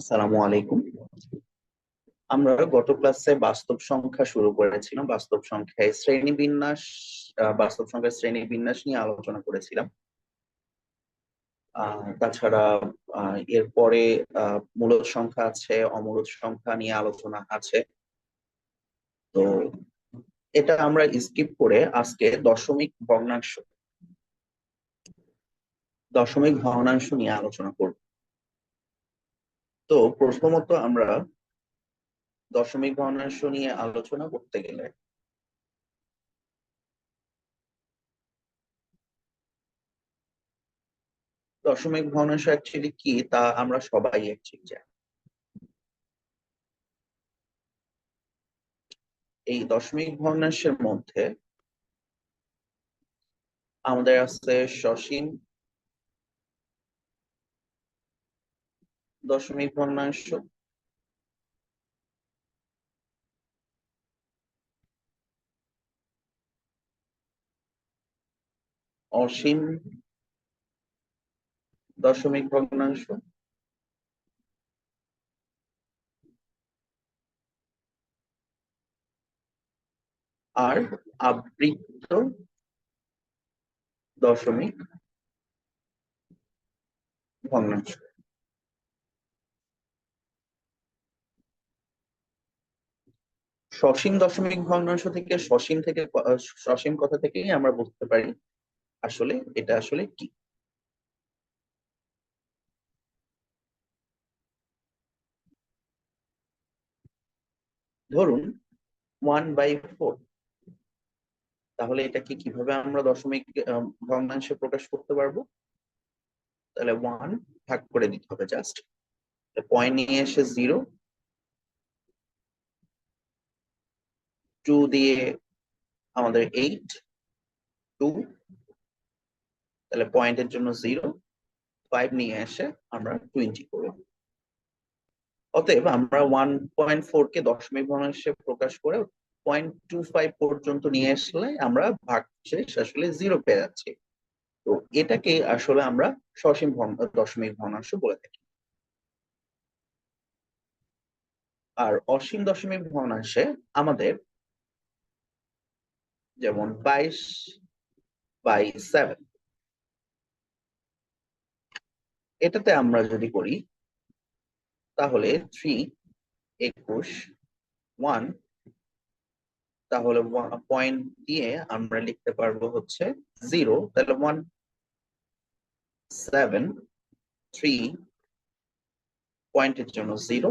আসসালামু আলাইকুম। আমরা গত ক্লাসে বাস্তব সংখ্যা শুরু করেছিলাম। বাস্তব সংখ্যার শ্রেণী বিন্যাস নিয়ে আলোচনা করেছিলাম। তাছাড়া এরপরে মূলদ সংখ্যা আছে, অমূলদ সংখ্যা নিয়ে আলোচনা আছে। তো এটা আমরা স্কিপ করে আজকে দশমিক ভগ্নাংশ নিয়ে আলোচনা করব। তো প্রথমত আমরা দশমিক ভগ্নাংশ নিয়ে আলোচনা করতে গেলে দশমিক ভগ্নাংশ অ্যাকচুয়ালি কি তা আমরা সবাই অ্যাকচুয়ালি জানি। এই দশমিক ভগ্নাংশের মধ্যে আমাদের আছে সসীম দশমিক ভগ্নাংশ, অসীম দশমিক ভগ্নাংশ, আর আবৃত্ত দশমিক ভগ্নাংশ। সসীম দশমিক ভগ্নাংশ থেকে সসীম কথা থেকেই আমরা বুঝতে পারি আসলে এটা আসলে কি। ধরুন 1/4, তাহলে এটাকে কিভাবে আমরা দশমিক ভগ্নাংশে প্রকাশ করতে পারবো? তাহলে 1 ভাগ করে দিতে হবে, জাস্ট পয়েন্ট নিয়ে এসে 0, 2 দিয়ে আমাদের 8, 2, তাহলে পয়েন্টের জন্য 0, 5 নিয়ে এসে আমরা 20 করব। অতএব আমরা 1.4 কে দশমিক ভগ্নাংশে প্রকাশ করে 0.25 পর্যন্ত নিয়ে আসলে আমরা ভাগশেষ আসলে 0 পেয়ে যাচ্ছি। তো এটাকে আসলে আমরা দশমিক ভগ্নাংশ বলে থাকি। আর অসীম দশমিক ভগ্নাংশে আমাদের যেমন 22/7, এটাতে আমরা যদি করি তাহলে 3, 21, 1, তাহলে পয়েন্ট দিয়ে আমরা লিখতে পারবো হচ্ছে 0, তাহলে 1.7.3, পয়েন্টের জন্য 0,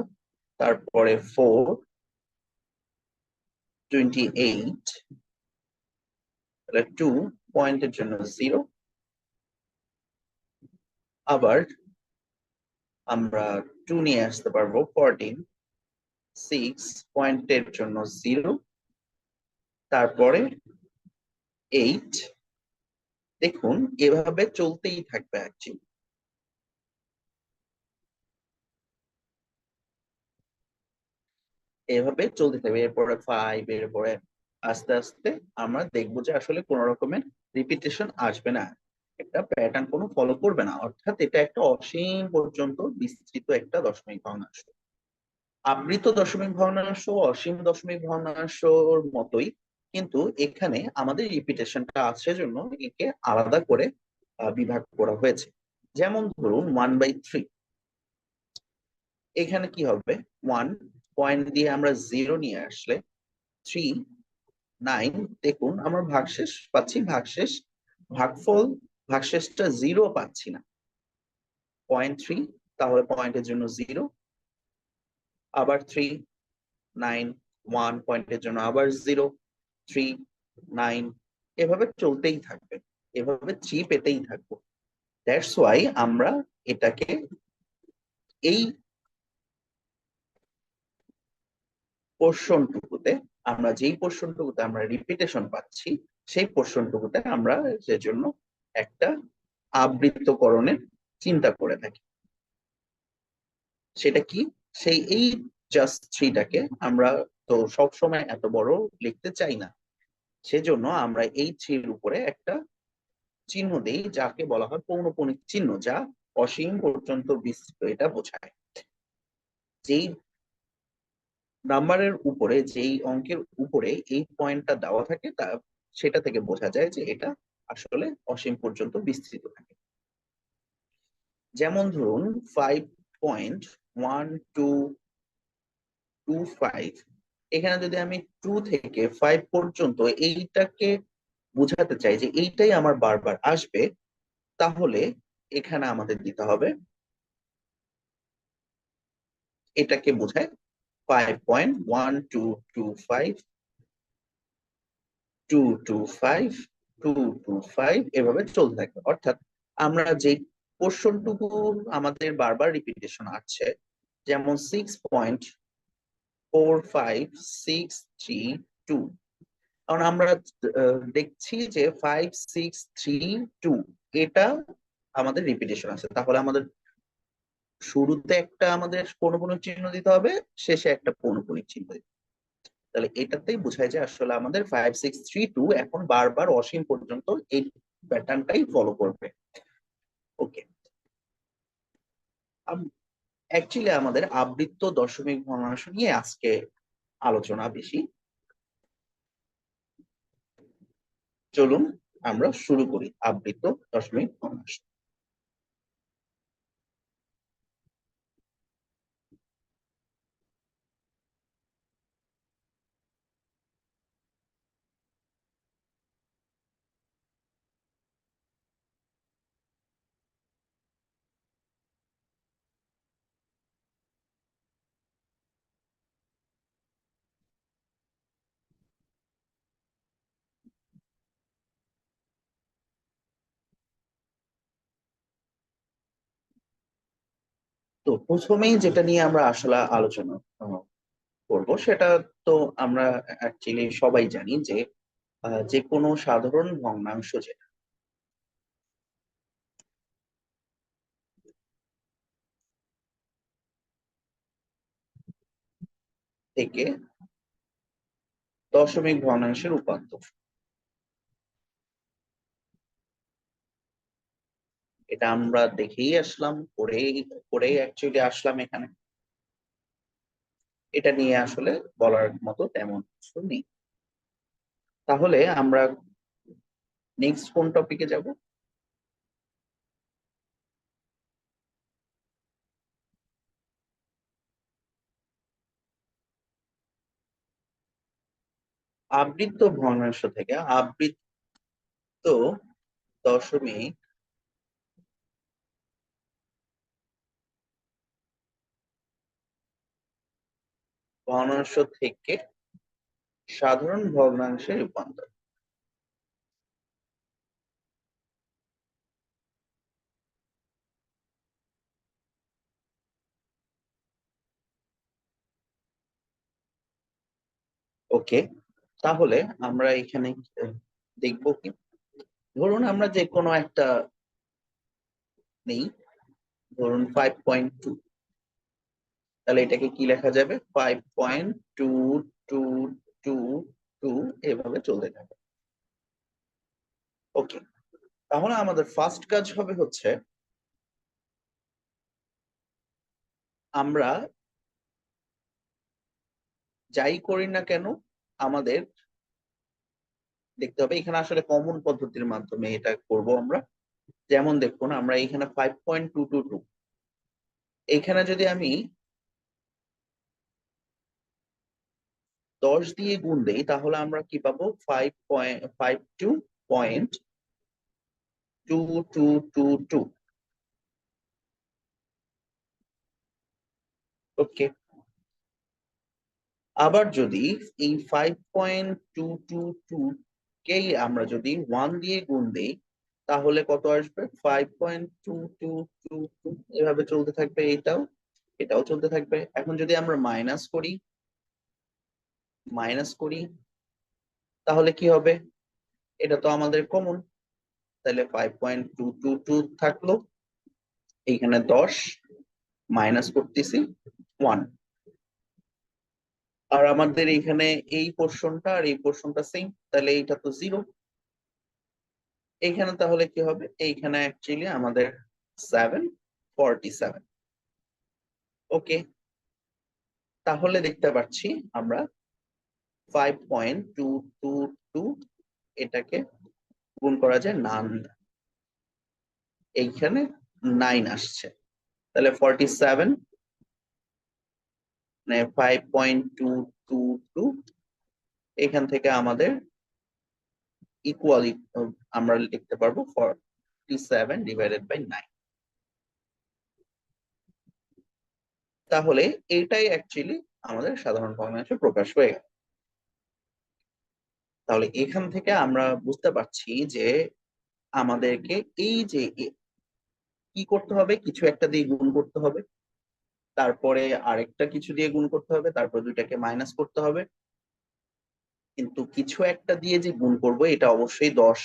তারপরে 4.28, তাহলে 2, পয়েন্টের জন্য 0, আবার আমরা 2 নিয়ে আসতে পারবো 14.6, পয়েন্টের জন্য 0, তারপরে 8। দেখুন এভাবে চলতেই থাকবে অ্যাকচুয়ালি। এভাবে চলতে থাকবে, এরপরে 5, এরপরে আস্তে আস্তে আমরা দেখবো যে আসলে কোন রকমের রিপিটেশন আসবে না, একটা প্যাটার্ন কোনো ফলো করবে না, অর্থাৎ এটা একটা অসীম পর্যন্ত বিস্তৃত একটা দশমিক ভগ্নাংশ। আবৃত দশমিক ভগ্নাংশ অসীম দশমিক ভগ্নাংশর মতোই, কিন্তু এখানে আমাদের রিপিটেশনটা আছে জন্য একে আলাদা করে বিভাগ করা হয়েছে। যেমন ধরুন 1/3, এখানে কি হবে, 1 পয়েন্ট দিয়ে আমরা 0 নিয়ে আসলে 3, 9, দেখুন আমরা ভাগশেষ পাচ্ছি, ভাগশেষটা 0 পাচ্ছি না, 0.3, তাহলে পয়েন্টের জন্য 0, আবার 3, 9, 1, পয়েন্টের জন্য আবার 0, 3, 9, এভাবে চলতেই থাকবে, এভাবে 3 পেতেই থাকবো। দ্যাটস ওয়াই আমরা এটাকে এই পোর্শনটুকুতে, আমরা যেই পোর্শনটুকুতে আমরা রিপিটেশন পাচ্ছি সেই পোর্শনটুকুতে আমরা সেজন্য একটা আবৃত্তকরণের চিন্তা করে থাকি। সেটা কি, সেই এই জাস্ট 3টাকে আমরা তো সবসময় এত বড় লিখতে চাই না, সেজন্য আমরা এই 3-র উপরে একটা চিহ্ন দেই যাকে বলা হয় পৌনঃপুনিক চিহ্ন, যা অসীম পর্যন্ত বিস্তৃত এটা বোঝায়। যেই নাম্বারের উপরে, যেই অঙ্কের উপরে এই পয়েন্টটা দেওয়া থাকে তা সেটা থেকে বোঝা যায় যে এটা আসলে অসীম পর্যন্ত বিস্তৃত থাকে। যেমন ধরুন 5.1225, এখানে যদি আমি 2 থেকে 5 পর্যন্ত এইটাকে বোঝাতে চাই যে এইটাই আমার বারবার আসবে, তাহলে এখানে আমাদের দিতে হবে, এটাকে বোঝায় 5.1225, 225, 225 এভাবে চলতে থাকবে। অর্থাৎ আমরা যে পোর্শনটুকু আমাদের বারবার রিপিটেশন আসছে, যেমন 6.45632, কারণ আমরা দেখছি যে 5632 এটা আমাদের রিপিটেশন আছে, তাহলে আমাদের শুরুতে একটা আমাদের পৌনঃপুনিক চিহ্ন দিতে হবে, শেষে একটা পৌনঃপুনিক চিহ্ন দিতে হবে। তাহলে এটাতেই বোঝায় যে আসলে আমাদের 5632 এখন বারবার অসীম পর্যন্ত এই প্যাটার্নটাই ফলো করবে। ওকে, অ্যাকচুয়ালি আমাদের আবৃত্ত দশমিক ভগ্নাংশ নিয়ে আজকে আলোচনা বেশি। চলুন আমরা শুরু করি আবৃত্ত দশমিক ভগ্নাংশ। তো প্রথমেই যেটা নিয়ে আমরা আসলে আলোচনা করব সেটা, তো আমরা অ্যাকচুয়ালি সবাই জানি যে যে কোনো সাধারণ ভগ্নাংশ যেটা থেকে দশমিক ভগ্নাংশে রূপান্তর, এটা আমরা দেখেই আসলাম, পড়েই অ্যাকচুয়ালি আসলাম এখানে। এটা নিয়ে আসলে বলার মতো তেমন কিছু নেই। তাহলে আমরা নেক্সট কোন টপিকে যাব? আবৃত্ত ভগ্নাংশ থেকে আবৃত্ত দশমিক ভগ্নাংশ থেকে সাধারণ ভগ্নাংশে রূপান্তর। ওকে, তাহলে আমরা এখানে দেখবো কি, ধরুন আমরা যে কোনো একটা নেই, ধরুন 5.2, তাহলে এটাকে কি লেখা যাবে? 5.2222 এভাবে চলতে থাকবে। ওকে, তাহলে আমাদের ফার্স্ট কাজ হবে হচ্ছে আমরা যাই করি না কেন আমাদের দেখতে হবে, এখানে আসলে কমন পদ্ধতির মাধ্যমে এটা করব আমরা। যেমন দেখুন, আমরা এখানে 5.222, এখানে যদি আমি 10 দিয়ে গুণ দেই তাহলে আমরা কি পাবো? 5.52.2222। ওকে, আবার যদি এই 5.222 কেই আমরা যদি 1 দিয়ে গুণ দেই তাহলে কত আসবে? 5.2222, এভাবে চলতে থাকবে। এটাও চলতে থাকবে। এখন যদি আমরা মাইনাস করি তাহলে কি হবে? এটা তো আমাদের কমন, তাহলে 5.222 থাকলো, এইখানে 10 মাইনাস করতেছি 1, আর আমাদের এখানে এই পোর্শনটা আর এই পোর্শনটা সেম, তাহলে এইটা তো 0। এইখানে তাহলে কি হবে? এইখানে অ্যাকচুয়ালি আমাদের 747। ওকে, তাহলে দেখতে পাচ্ছি আমরা 5.222 এটাকে গুণ করা যায় নান, এইখানে 9 আসছে, তাহলে 47 মানে 5.222 এখান থেকে আমাদের ইকুয়ালি আমরা লিখতে পারবো 47 ডিভাইডেড বাই 9। তাহলে এইটাই অ্যাকচুয়ালি আমাদের সাধারণ ভগ্নাংশে প্রকাশ হয়ে গেল। তাহলে এখান থেকে আমরা বুঝতে পারছি যে আমাদেরকে এই যে কি করতে হবে, কিছু একটা দিয়ে গুণ করতে হবে, তারপরে আরেকটা কিছু দিয়ে গুণ করতে হবে, তারপর দুইটাকে মাইনাস করতে হবে, কিন্তু কিছু একটা দিয়ে যে গুণ করব এটা অবশ্যই 10,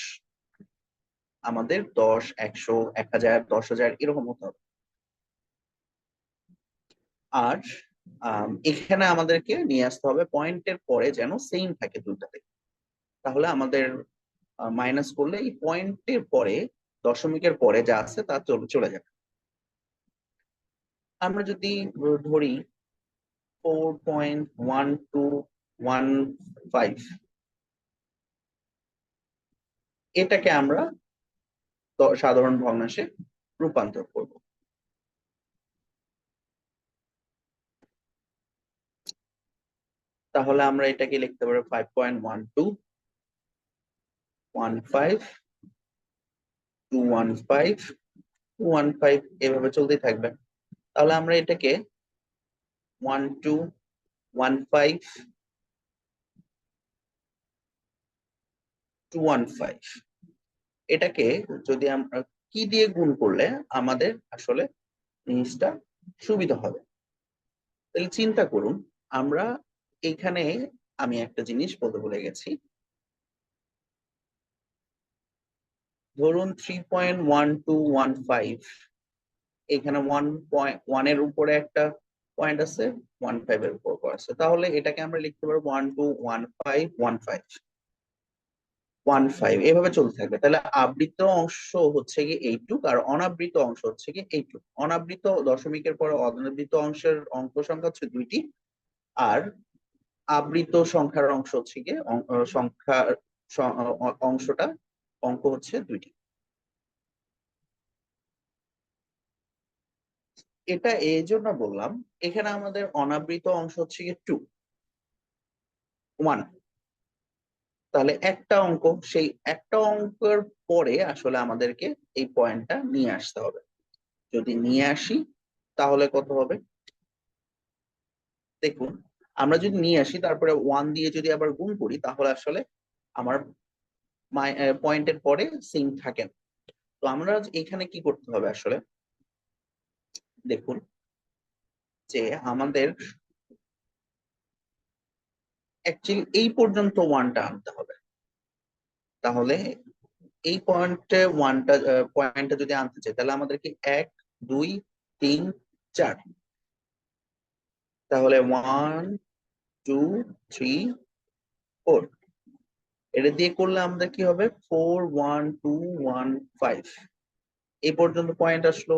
আমাদের 10, 100, 1000, 10,000 এরকম হতে হবে। আর এখানে আমাদেরকে নিয়ে আসতে হবে পয়েন্টের পরে যেন সেম থাকে দুটাতে, তাহলে আমাদের মাইনাস করলে এই পয়েন্টের পরে দশমিকের পরে যা আছে তা চলে যাবে। আমরা যদি ধরি 4.1215, এটাকে আমরা সাধারণ ভগ্নাংশে রূপান্তর করব। তাহলে আমরা এটাকে লিখতে পারি 5.1215 215 215 এভাবে চলতেই থাকবে। তাহলে আমরা এটাকে 1215 215 এটাকে যদি আমরা কি দিয়ে গুণ করলে আমাদের আসলে জিনিসটা সুবিধা হবে, তাহলে চিন্তা করুন। আমরা এখানে আমি একটা জিনিস বলতে ভুলে গেছি, ধরুন 3.1215, এখানে 1.1 এর উপরে একটা পয়েন্ট আছে, 15 এর উপর আছে, তাহলে এটাকে আমরা লিখতে পারবো 1215 এভাবে চলতে থাকবে। তাহলে আবৃত অংশ হচ্ছে কি এইটুক, আর অনাবৃত অংশ হচ্ছে কি এইটুক। অনাবৃত দশমিকের পরে অনাবৃত অংশের অঙ্ক সংখ্যা হচ্ছে 2টি, আর আবৃত সংখ্যার অংশ হচ্ছে কি সংখ্যার অংশটা অঙ্ক হচ্ছে 2টি। এটা এই জন্য বললাম, এখানে আমাদের অনাবৃত অংশ হচ্ছে কি 1, তাহলে একটা অঙ্ক, সেই একটা অঙ্কের পরে আসলে আমাদেরকে এই পয়েন্টটা নিয়ে আসতে হবে। যদি নিয়ে আসি তাহলে কত হবে দেখুন, আমরা যদি নিয়ে আসি তারপরে 1 দিয়ে যদি আবার গুণ করি তাহলে আসলে আমার পয়েন্টের পরে সিং থাকে না। তো আমরা এখানে কি করতে হবে আসলে দেখুন, যে আমাদের অ্যাকচুয়ালি এই পর্যন্ত 1টা আনতে হবে। তাহলে এই পয়েন্টটা যদি আনতে চাই তাহলে আমাদেরকে 1, 2, 3, 4, তাহলে 1, 2, 3, 4 এটা দিয়ে করলে আমাদের কি হবে 4, 1, 2, 1, 5 এই পর্যন্ত পয়েন্ট আসলো।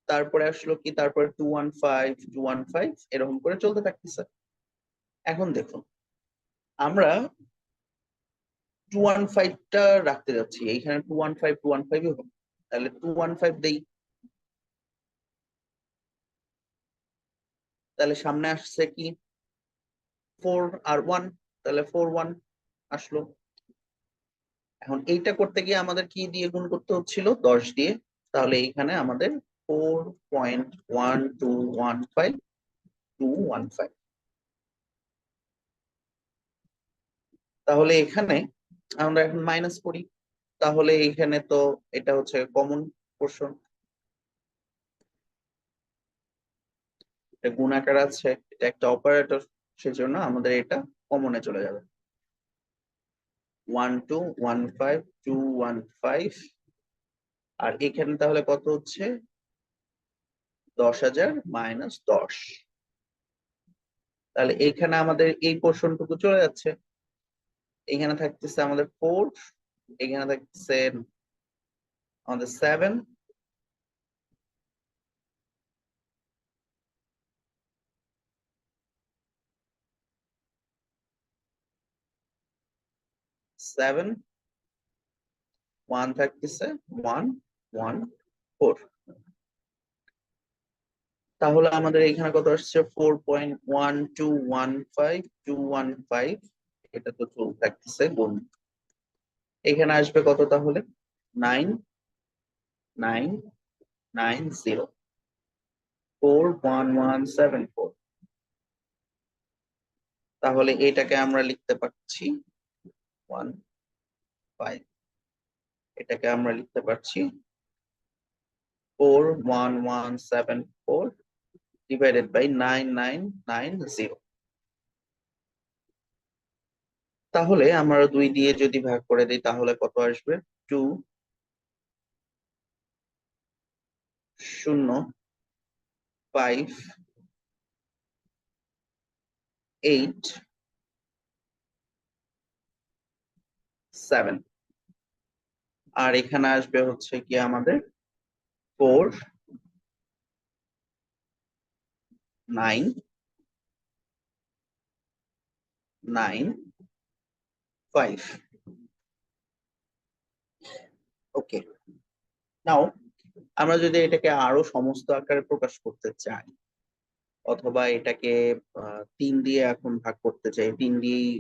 তারপরে আসলো কি, তারপরে 215 215 এরকম করে চলতে থাকতেছে। এখন দেখুন আমরা 215টা রাখতে যাচ্ছি, এইখানে 215 215 হবে, তাহলে 215 দেই, তাহলে সামনে আসছে কি 4 আর 1, তাহলে 4 1 আসলো। এখন এইটা করতে গিয়ে আমাদের কি দিয়ে গুণ করতে হচ্ছিল 10 দিয়ে, তাহলে এইখানে আমাদের 4.1215 215, তাহলে এখানে আমরা এখন মাইনাস করি, তাহলে এখানে তো এটা হচ্ছে কমন পোর্শন, এটা গুণাকার আছে, এটা একটা অপারেটর, সেজন্য আমাদের এটা কমনে চলে যাবে। 1215 215, আর এখানে তাহলে কত হচ্ছে 10,000 মাইনাস 10, তাহলে এইখানে আমাদের এই পোর্শনটুকু চলে যাচ্ছে, এখানে থাকতেছে আমাদের 4, এখানে থাকতেছে আমাদের 7, 7 1 থাকতেছে 1 1 4। তাহলে আমাদের এখানে কত আসছে 4.1215 এটা তো চল থাকতেছে গুণ। এখানে আসবে কত তাহলে 999041174। তাহলে এটাকে আমরা লিখতে পারছি 15, এটাকে আমরা লিখতে পারছি 41174 ডিভাইডেড বাই 9990। তাহলে আমরা 2 দিয়ে যদি ভাগ করে দিই তাহলে কত আসবে 2 0 5 8 7। আর এখানে আসবে হচ্ছে কি আমাদের 4 9 9 5। ওকে, নাও আমরা যদি এটাকে আরো সমস্ত আকারে প্রকাশ করতে চাই অথবা এটাকে 3 দিয়ে এখন ভাগ করতে চাই, 3 দিয়েই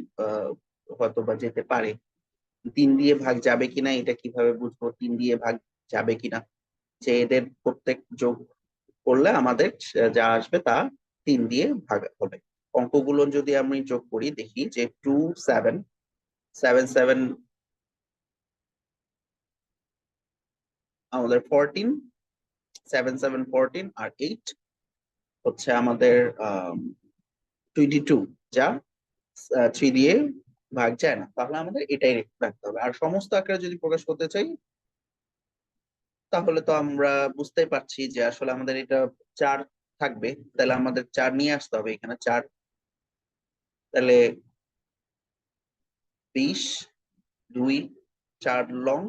হয়তো বা যেতে পারে। 3 দিয়ে ভাগ যাবে কিনা এটা কিভাবে বুঝবো 3 দিয়ে ভাগ যাবে কিনা? যে এদের প্রত্যেক যোগ করলে আমাদের যা আসবে তা 3 দিয়ে ভাগ হবে। অঙ্কগুলো যদি আমি যোগ করি দেখি যে 2 7 7 7 আমাদের 14, 7 7 14 আর 8 হচ্ছে আমাদের 22, যা 3 দিয়ে ভাগ যায় না। তাহলে আমাদের এটাই রাখতে হবে। আর সমস্ত আকারে যদি প্রকাশ করতে চাই তাহলে তো আমরা বুঝতেই পারছি যে আসলে আমাদের এটা 4 থাকবে, তাহলে আমাদের 4 নিয়ে আসতে হবে এখানে 4। তাহলে 20 2 4 লং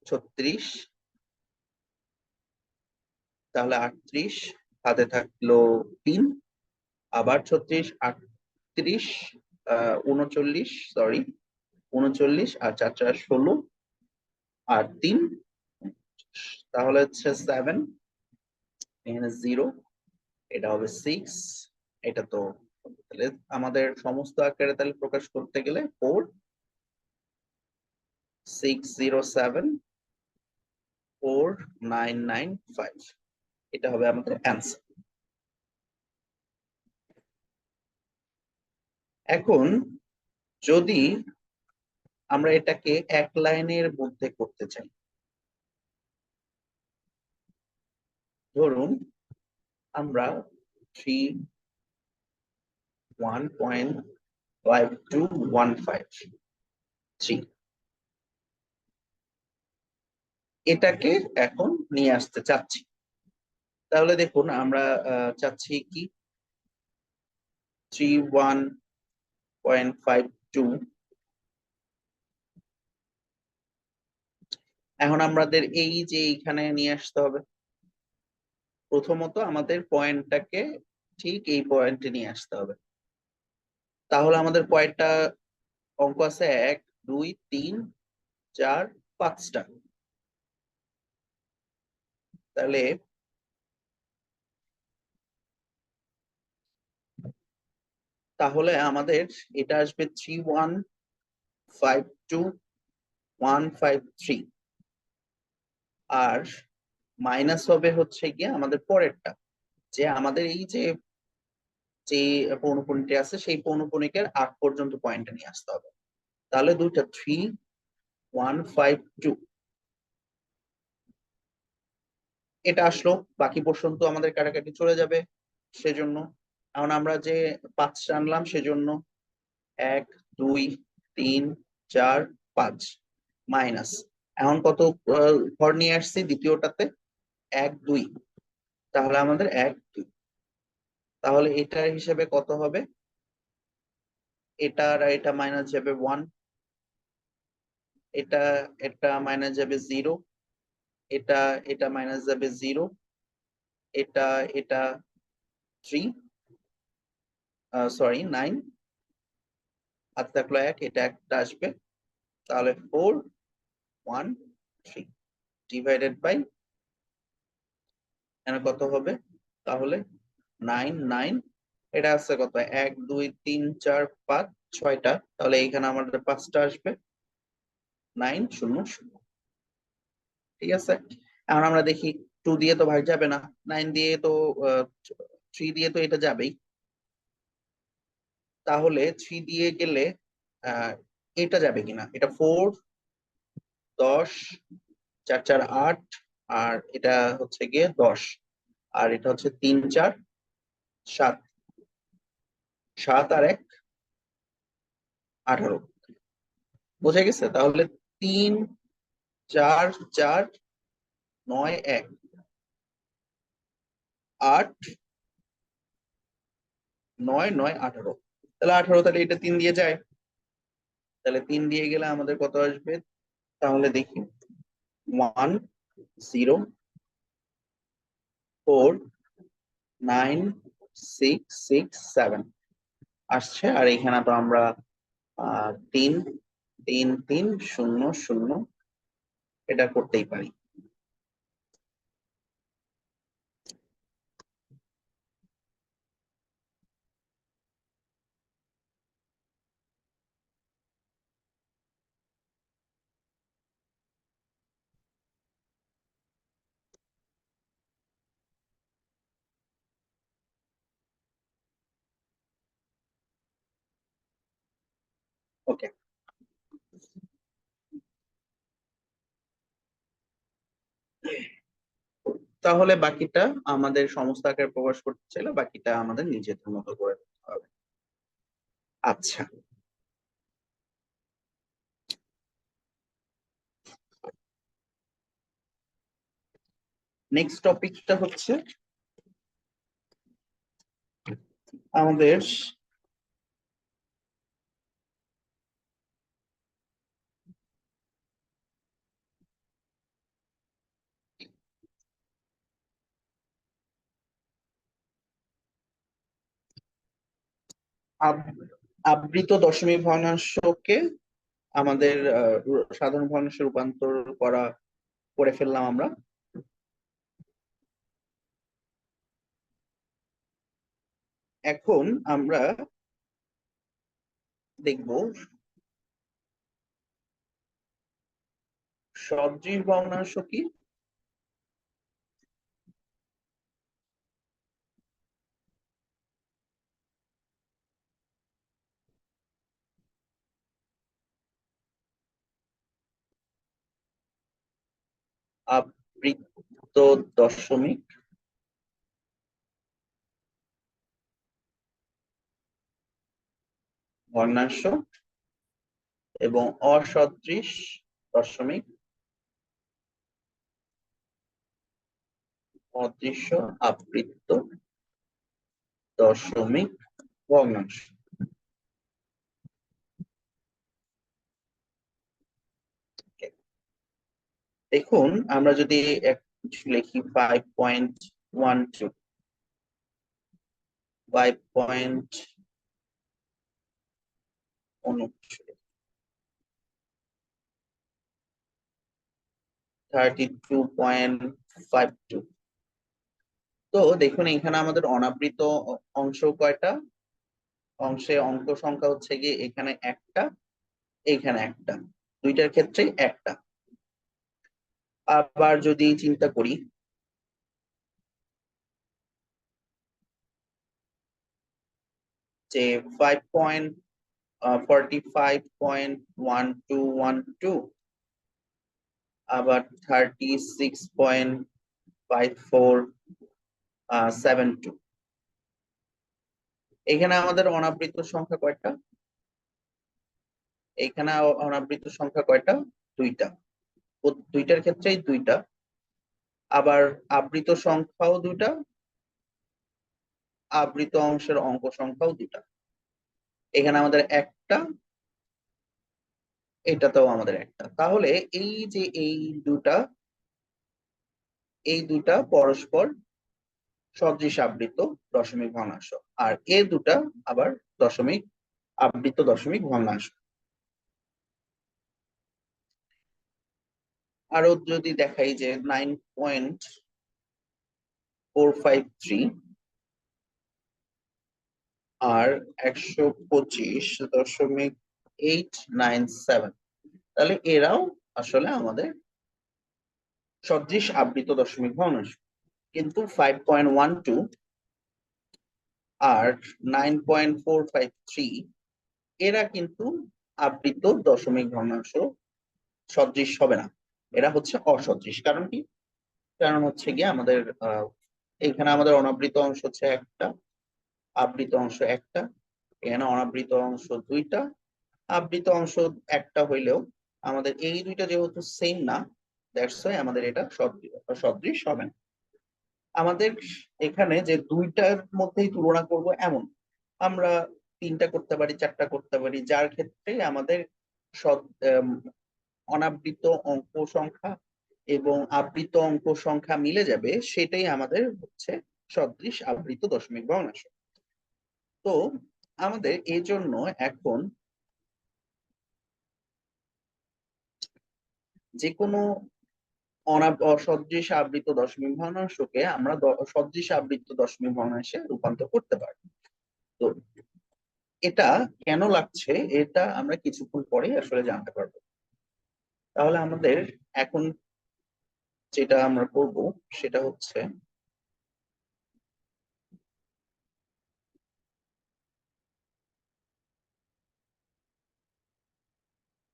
36, তাহলে 38, হাতে থাকলো 3, আবার 36 38 39, সরি 39 আর 4 4 16 আর 3, তাহলে হচ্ছে 7, এখানে 0, এটা হবে 6, এটা তো তাহলে আমাদের সমস্ত আকারে তাহলে প্রকাশ করতে গেলে 4 607 4995, এটা হবে আমাদের অ্যান্সার। এখন যদি আমরা এটাকে এক লাইনের মধ্যে করতে চাই, ধরুন আমরা 1.5215 এটাকে এখন নিয়ে আসতে চাচ্ছি। তাহলে দেখুন আমরা চাচ্ছি কি 31.52। এখন আমাদের এই যে এইখানে নিয়ে আসতে হবে। প্রথমত আমাদের পয়েন্টটাকে ঠিক এই পয়েন্টে নিয়ে আসতে হবে। তাহলে আমাদের কয়টা অঙ্ক আছে 1 2 3 4 5টা। তাহলে তাহলে আমাদের এটা আসবে 3152,153 আর মাইনাস হবে হচ্ছে গিয়ে আমাদের পরেরটা, যে আমাদের এই যে যে পৌনঃপুনিকটি আছে সেই পৌনঃপুনিকের আগ পর্যন্ত পয়েন্টে নিয়ে আসতে হবে। তাহলে দুইটা 3152 এটা আসলো, বাকি পোর্শন তো আমাদের কাটাকাটি চলে যাবে। সেজন্য এখন আমরা যে 5 আনলাম সেজন্য 1 2 3 4 5 মাইনাস, এখন কত ঘর নিয়ে আসছি দ্বিতীয়টাতে 1 2, তাহলে আমাদের 1 2, তাহলে এটার হিসেবে কত হবে? এটা আর এটা মাইনাস যাবে 1, এটা এটা মাইনাস যাবে 0, এটা এটা মাইনাস যাবে 0, এটা এটা 3, সরি 9, হাতে থাকলো 1, এটা একটা আসবে তাহলে 413 ডিভাইডেড বাই এখানে কত হবে, তাহলে 9 এটা আসছে কত, 1 2 3 4 5 6টা, তাহলে এখানে আমাদের 5টা আসবে 900। ঠিক আছে, এখন আমরা দেখি 2 দিয়ে তো ভাগ যাবে না, 9 দিয়ে তো 3 দিয়ে তো এটা যাবেই, তাহলে 3 দিয়ে গেলে আহ এটা যাবে কিনা, এটা 4 10 4 4 8, আর এটা হচ্ছে গিয়ে 10, আর এটা হচ্ছে 3 4 7, 7 আর 1 18, বোঝা গেছে? তাহলে 3 4 4 9 1 8 9 9 18, তাহলে 18, তাহলে এটা 3 দিয়ে যায়, তাহলে 3 দিয়ে গেলে আমাদের কত আসবে, তাহলে দেখি 1 0 4 9 6 6 7 আসছে, আর এখানে তো আমরা 3 3 3 0 0 এটা করতেই পারি। ওকে, তাহলে বাকিটা আমাদের সমস্ত আকারে প্রকাশ করতে চাইলে বাকিটা আমাদের নিজেদের মতো করে করতে হবে। আচ্ছা, নেক্সট টপিকটা হচ্ছে আমাদের আবৃত দশমিক ভগ্নাংশকে আমাদের সাধারণ ভগ্নাংশে রূপান্তর করে ফেললাম আমরা। এখন আমরা দেখব সদৃশ ভগ্নাংশ কি। আবৃত দশমিক ভগ্নাংশ এবং অসদৃশ দশমিক অদৃশ্য আবৃত দশমিক ভগ্নাংশ। দেখুন, আমরা যদি লিখি 5.12 32.52, তো দেখুন এখানে আমাদের অনাবৃত অংশ কয়টা, অংশে অঙ্ক সংখ্যা হচ্ছে গিয়ে এখানে একটা, এইখানে একটা, দুইটার ক্ষেত্রে একটা। আবার যদি চিন্তা করি যে 5.45.1212, আবার 36.5472, এখানে আমাদের অনাবৃত সংখ্যা কয়টা, এখানে অনাবৃত সংখ্যা কয়টা, দুইটা, দুইটার ক্ষেত্রেই দুইটা। আবার আবৃত সংখ্যাও দুইটা, আবৃত অংশের অঙ্ক সংখ্যাও দুইটা, এখানে আমাদের একটা, এটাতেও আমাদের একটা, তাহলে এই যে এই দুটা পরস্পর সদৃশ আবৃত দশমিক ভগ্নাংশ, আর এ দুটা আবার আবৃত দশমিক ভগ্নাংশ। আরো যদি দেখাই যে 9.453 আর 125.897, তাহলে এরাও আসলে আমাদের সদৃশ আবৃত দশমিক ভগ্নাংশ। কিন্তু 5.12 আর 9.453 এরা কিন্তু আবৃত দশমিক ভগ্নাংশ সদৃশ হবে না, এরা হচ্ছে অসদৃশ। কারণ কি? কারণ হচ্ছে গিয়ে আমাদের এখানে আমাদের অনাবৃত অংশ হচ্ছে একটা, আবৃত অংশ একটা, এখানে অনাবৃত অংশ দুইটা, আবৃত অংশ একটা হইলেও আমাদের এই দুইটা যেহেতু সেম না, দ্যাটস ওয়াই আমাদের এটা সদৃশ হবে না। আমাদের এখানে যে দুইটার মধ্যেই তুলনা করব এমন, আমরা তিনটা করতে পারি, চারটা করতে পারি, যার ক্ষেত্রে আমাদের অনাবৃত অঙ্ক সংখ্যা এবং আবৃত অঙ্ক সংখ্যা মিলে যাবে, সেটাই আমাদের হচ্ছে সদৃশ আবৃত দশমিক ভগ্নাংশ। তো আমাদের এই জন্য এখন যে কোনো অসদৃশ আবৃত দশমিক ভগ্নাংশকে আমরা সদৃশ আবৃত দশমিক ভগ্নাংশে রূপান্তর করতে পারি। তো এটা কেন লাগছে এটা আমরা কিছুক্ষণ পরে আসলে জানতে পারবো। তাহলে আমাদের এখন যেটা আমরা করব সেটা হচ্ছে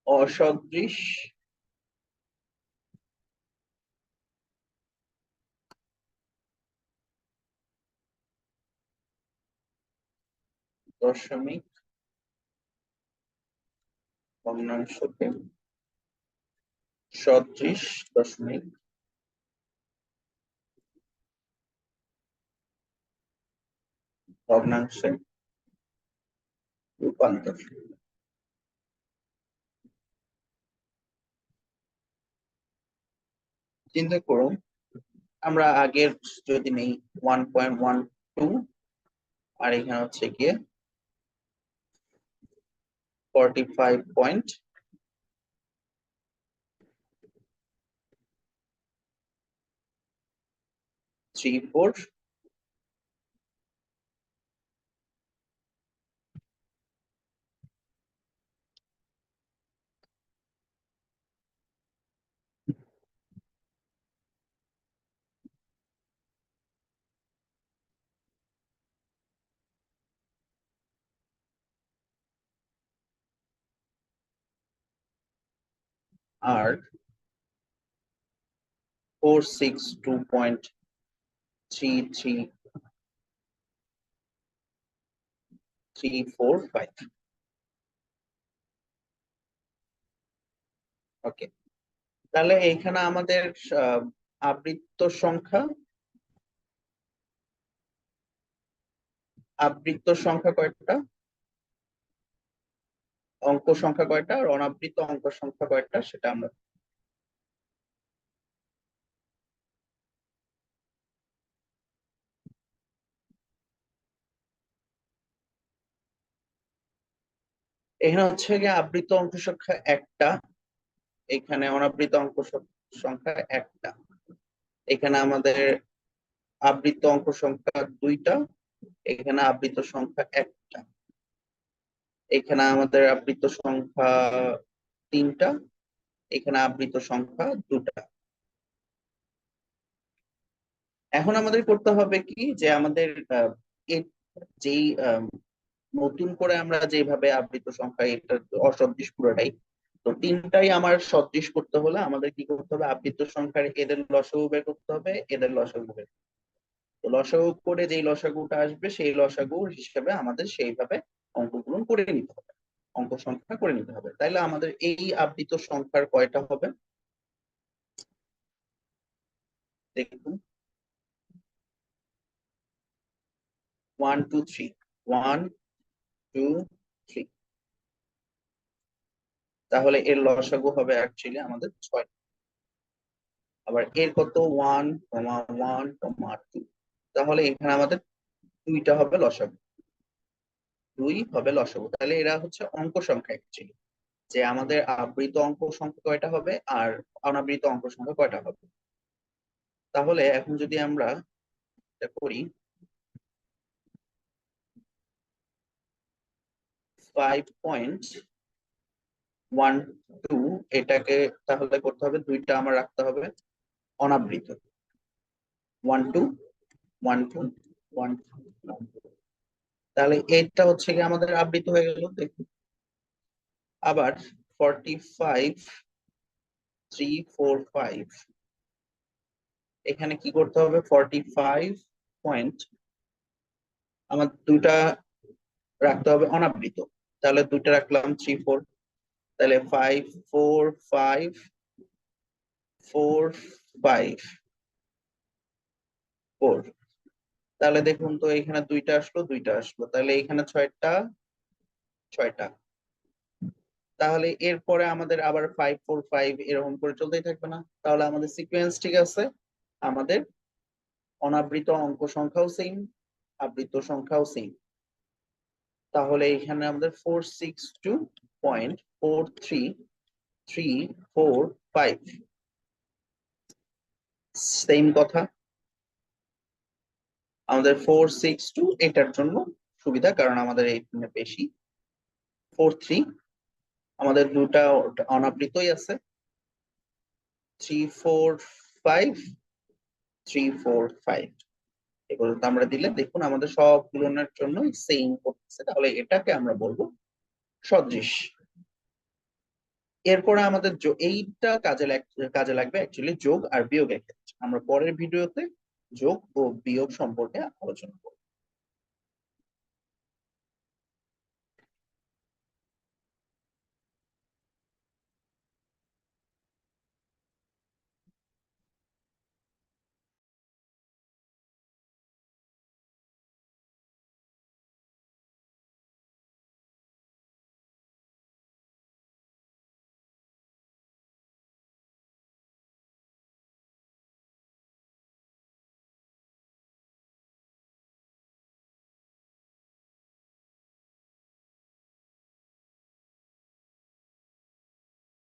অসদৃশ দশমিক ভগ্নাংশকে সদৃশ দশমিক ভগ্নাংশে রূপান্তর। চিন্তা করুন, আমরা আগের যদি নেই 1.12 আর এখানে হচ্ছে গিয়ে 45.34 আর 462.3345। ওকে, তাহলে এইখানে আমাদের আবৃত্ত সংখ্যা, আবৃত্ত সংখ্যা কয়টা, অঙ্ক সংখ্যা কয়টা আর অনাবৃত অঙ্ক সংখ্যা কয়টা সেটা আমরা এখানে হচ্ছে গিয়ে আবৃত অঙ্ক সংখ্যা একটা, এখানে অনাবৃত অঙ্ক সংখ্যা একটা, এখানে আমাদের আবৃত অঙ্ক সংখ্যা দুইটা, এখানে আবৃত সংখ্যা একটা, এখানে আমাদের আবৃত সংখ্যা তিনটা, এখানে আবৃত সংখ্যা দুটা। এখন আমাদের করতে হবে কি, যে আমাদের যেই নতুন করে আমরা যেভাবে আবৃত সংখ্যা, এটা অসদৃশ পুরোটাই, তো তিনটাই আমার সদৃশ করতে হলে আমাদের কি করতে হবে, আবৃত সংখ্যার এদের লসাগু বের করতে হবে, এদের লসাগু বের। তো লসাগু করে যেই লসাগুটা আসবে সেই লসাগু হিসেবে আমাদের সেইভাবে অঙ্কগুলো করে নিতে হবে, অঙ্ক সংখ্যা করে নিতে হবে। তাইলে আমাদের এই আবৃত সংখ্যার কয়টা হবে দেখুন, 1 2 3, 1 2 3, তাহলে এর লসাগু হবে অ্যাকচুয়ালি আমাদের 6। আবার এর কত, 1 1 2, তাহলে এখানে আমাদের দুইটা হবে লসাগু, দুই হবে লসাগু। তাহলে এরা হচ্ছে অঙ্ক সংখ্যা অ্যাকচুয়ালি। যে আমাদের আবৃত অঙ্ক সংখ্যা কয়টা হবে আর অনাবৃত অঙ্ক সংখ্যা কয়টা হবে। তাহলে এখন যদি আমরা এটা করি 5.12 এটাকে তাহলে করতে হবে দুইটা আমার রাখতে হবে অনাবৃত 12 12 12 তাহলে এটা হচ্ছে কি আমাদের আবৃত হয়ে গেল দেখুন। আবার 45.345 এখানে কি করতে হবে 45 পয়েন্ট আমার দুইটা রাখতে হবে অনাবৃত, তাহলে দুইটা রাখলাম 3 4, তাহলে 5 4 5 4 5 4। তাহলে দেখুন তো এখানে দুইটা আসলো দুইটা আসলো, তাহলে এখানে ছয়টা ছয়টা। তাহলে এরপরে আমাদের আবার 5 4 5 এরকম করে চলতেই থাকবে না, তাহলে আমাদের সিকোয়েন্স ঠিক আছে, আমাদের অনাবৃত অঙ্ক সংখ্যাও সেম, আবৃত সংখ্যাও সেম। তাহলে এখানে আমাদের 462.43345 সেম কথা। আমাদের 462 এটার জন্য সুবিধা, কারণ আমাদের এখানে বেশি 43 আমাদের দুটা অনাবৃতই আছে 345 এগুলো তো আমরা দিলে দেখুন আমাদের সবগুলোর জন্য সেম করতেছে, তাহলে এটাকে আমরা বলবো সদৃশ। এরপরে আমাদের এইটা কাজে লাগবে অ্যাকচুয়ালি যোগ আর বিয়োগের ক্ষেত্রে। আমরা পরের ভিডিওতে যোগ ও বিয়োগ সম্পর্কে আলোচনা করব।